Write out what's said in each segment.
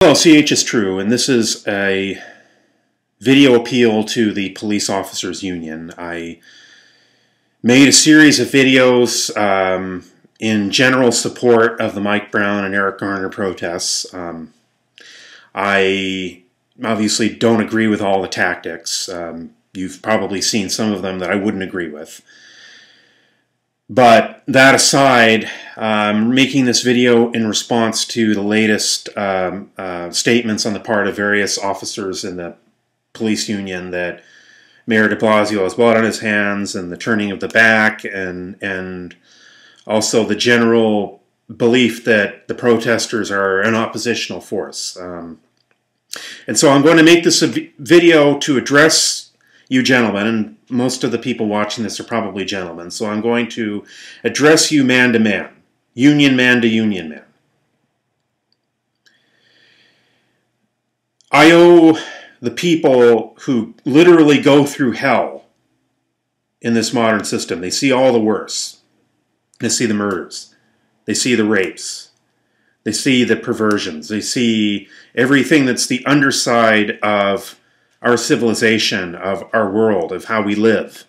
Hello, CHistrue, and this is a video appeal to the Police Officers Union. I made a series of videos in general support of the Mike Brown and Eric Garner protests. I obviously don't agree with all the tactics. You've probably seen some of them that I wouldn't agree with. But that aside, I'm making this video in response to the latest statements on the part of various officers in the police union that Mayor de Blasio has blood on his hands, and the turning of the back, and also the general belief that the protesters are an oppositional force. And so I'm going to make this a video to address you gentlemen, and most of the people watching this are probably gentlemen, so I'm going to address you man to man, union man to union man. I owe the people who literally go through hell in this modern system. They see all the worst. They see the murders. They see the rapes. They see the perversions. They see everything that's the underside of our civilization, of our world, of how we live.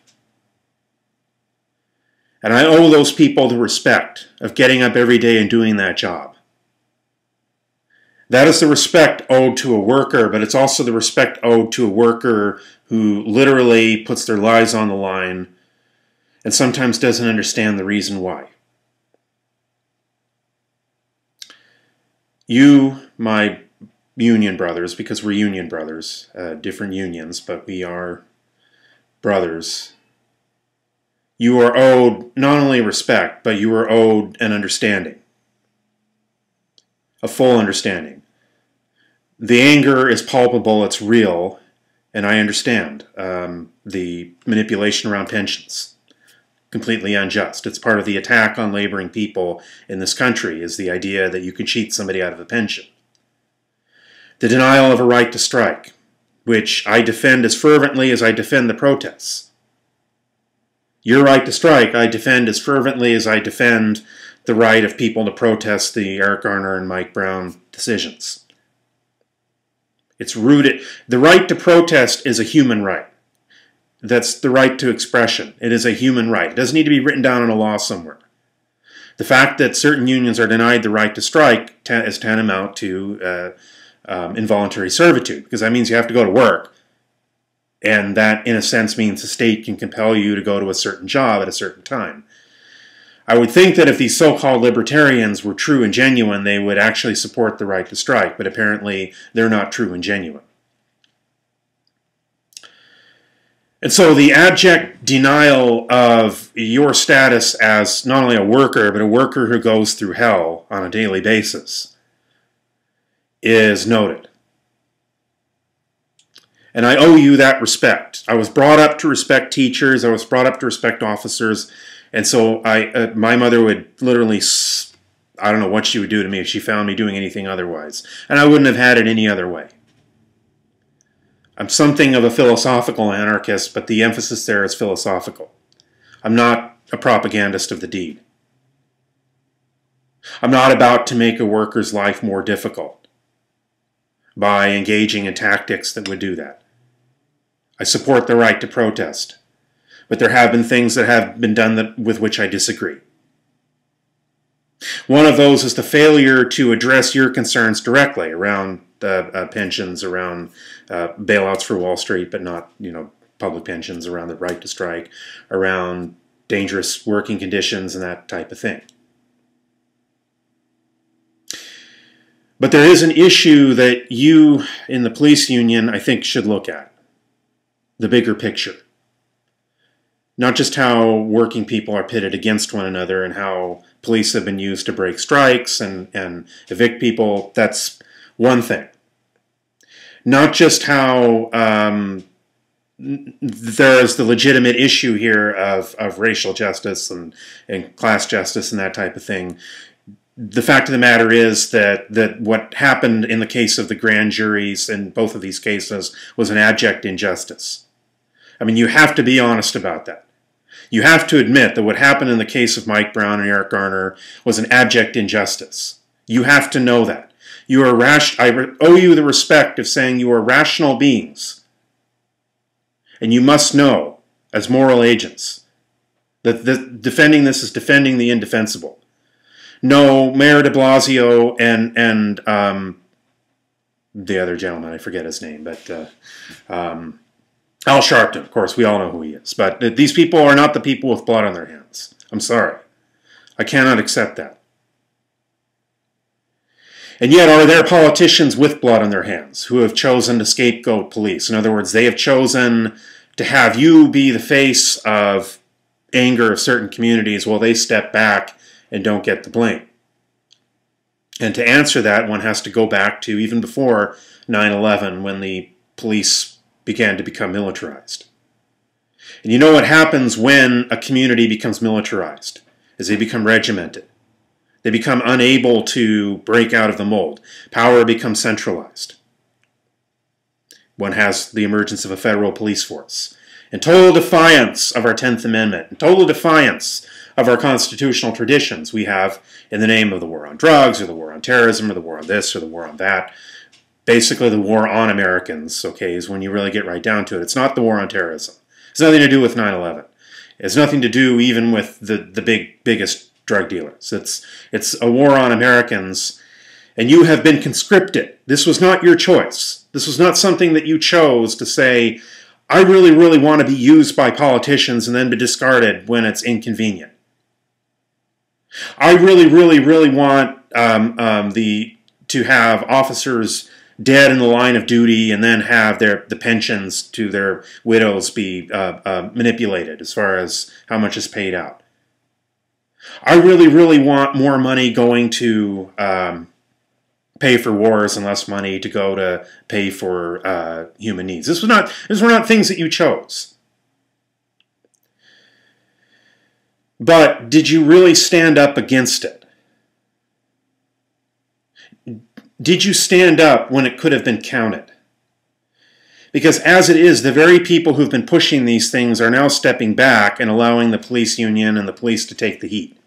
And I owe those people the respect of getting up every day and doing that job. That is the respect owed to a worker, but it's also the respect owed to a worker who literally puts their lives on the line and sometimes doesn't understand the reason why. You, my union brothers, because we're union brothers, different unions, but we are brothers. You are owed not only respect, but you are owed an understanding, a full understanding. The anger is palpable, it's real, and I understand the manipulation around pensions. Completely unjust. It's part of the attack on laboring people in this country, is the idea that you can cheat somebody out of a pension. The denial of a right to strike, which I defend as fervently as I defend the protests. Your right to strike, I defend as fervently as I defend the right of people to protest the Eric Garner and Mike Brown decisions. It's rooted. The right to protest is a human right. That's the right to expression. It is a human right. It doesn't need to be written down in a law somewhere. The fact that certain unions are denied the right to strike is tantamount to involuntary servitude, because that means you have to go to work, and that in a sense means the state can compel you to go to a certain job at a certain time. I would think that if these so-called libertarians were true and genuine, they would actually support the right to strike, but apparently they're not true and genuine. And so the abject denial of your status as not only a worker, but a worker who goes through hell on a daily basis is noted. And I owe you that respect. I was brought up to respect teachers. I was brought up to respect officers. And so my mother would literally, I don't know what she would do to me if she found me doing anything otherwise. And I wouldn't have had it any other way. I'm something of a philosophical anarchist, but the emphasis there is philosophical. I'm not a propagandist of the deed. I'm not about to make a worker's life more difficult by engaging in tactics that would do that. I support the right to protest, but there have been things that have been done with which I disagree. One of those is the failure to address your concerns directly around pensions, around bailouts for Wall Street, but not, public pensions, around the right to strike, around dangerous working conditions and that type of thing. But there is an issue that you in the police union, I think, should look at. The bigger picture. Not just how working people are pitted against one another and how police have been used to break strikes and evict people. That's one thing. Not just how there's the legitimate issue here of racial justice and class justice and that type of thing. The fact of the matter is that what happened in the case of the grand juries in both of these cases was an abject injustice. I mean, you have to be honest about that. You have to admit that what happened in the case of Mike Brown and Eric Garner was an abject injustice. You have to know that. You are I owe you the respect of saying you are rational beings. And you must know, as moral agents, that defending this is defending the indefensible. No, Mayor de Blasio and the other gentleman, I forget his name, but Al Sharpton, of course, we all know who he is. But these people are not the people with blood on their hands. I'm sorry. I cannot accept that. And yet, are there politicians with blood on their hands who have chosen to scapegoat police? In other words, they have chosen to have you be the face of anger of certain communities while they step back and don't get the blame. And to answer that, one has to go back to even before 9/11, when the police began to become militarized. And you know what happens when a community becomes militarized? Is they become regimented. They become unable to break out of the mold. Power becomes centralized. One has the emergence of a federal police force. In total defiance of our 10th Amendment, in total defiance of our constitutional traditions, we have, in the name of the war on drugs, or the war on terrorism, or the war on this, or the war on that, basically the war on Americans, okay, is when you really get right down to it. It's not the war on terrorism. It's nothing to do with 9/11. It's nothing to do even with the biggest drug dealers. It's a war on Americans, and you have been conscripted. This was not your choice. This was not something that you chose to say, I really, really want to be used by politicians and then be discarded when it's inconvenient. I really, really, really want to have officers dead in the line of duty and then have the pensions to their widows be manipulated as far as how much is paid out. I really, really want more money going to pay for wars and less money to go to pay for human needs. These were not things that you chose. But did you really stand up against it? Did you stand up when it could have been counted? Because as it is, the very people who've been pushing these things are now stepping back and allowing the police union and the police to take the heat.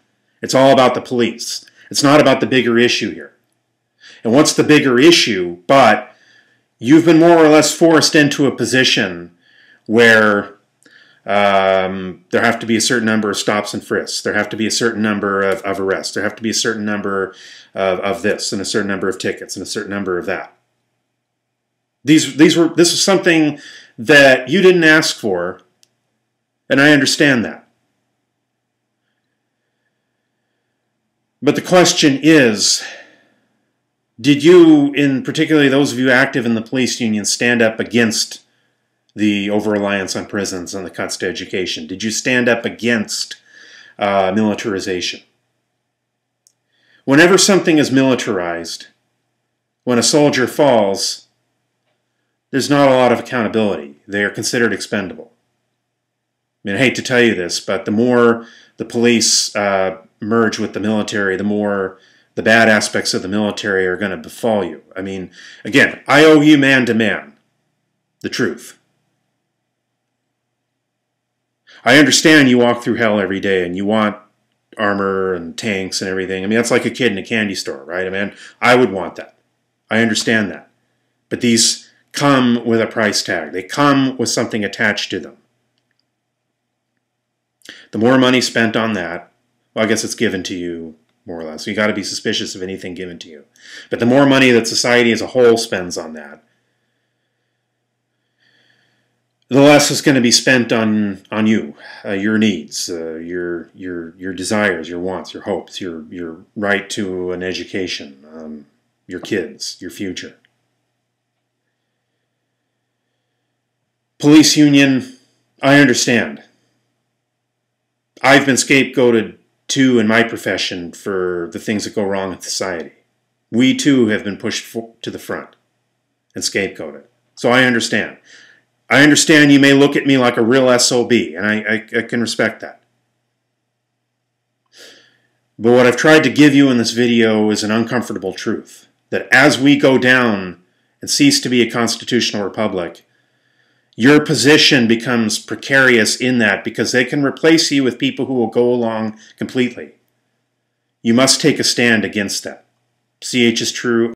It's all about the police. It's not about the bigger issue here. And what's the bigger issue? But you've been more or less forced into a position where there have to be a certain number of stops and frisks. There have to be a certain number of arrests. There have to be a certain number of this and a certain number of tickets and a certain number of that. This was something that you didn't ask for, and I understand that. But the question is, did you, in particularly those of you active in the police union, stand up against the over-reliance on prisons and the cuts to education? Did you stand up against militarization? Whenever something is militarized, when a soldier falls, there's not a lot of accountability. They are considered expendable. I mean, I hate to tell you this, but the more the police merge with the military, the more the bad aspects of the military are going to befall you. I mean, again, I owe you man to man the truth. I understand you walk through hell every day and you want armor and tanks and everything. I mean, that's like a kid in a candy store, right? I mean, I would want that. I understand that. But these come with a price tag. They come with something attached to them. The more money spent on that, well, I guess it's given to you, more or less. So you got to be suspicious of anything given to you. But the more money that society as a whole spends on that, the less is going to be spent on you, your needs, your desires, your wants, your hopes, your right to an education, your kids, your future. Police union, I understand. I've been scapegoated too in my profession for the things that go wrong in society. We too have been pushed to the front and scapegoated. So I understand. I understand you may look at me like a real SOB, and I can respect that. But what I've tried to give you in this video is an uncomfortable truth, that as we go down and cease to be a constitutional republic, your position becomes precarious in that because they can replace you with people who will go along completely. You must take a stand against that. CHistrue.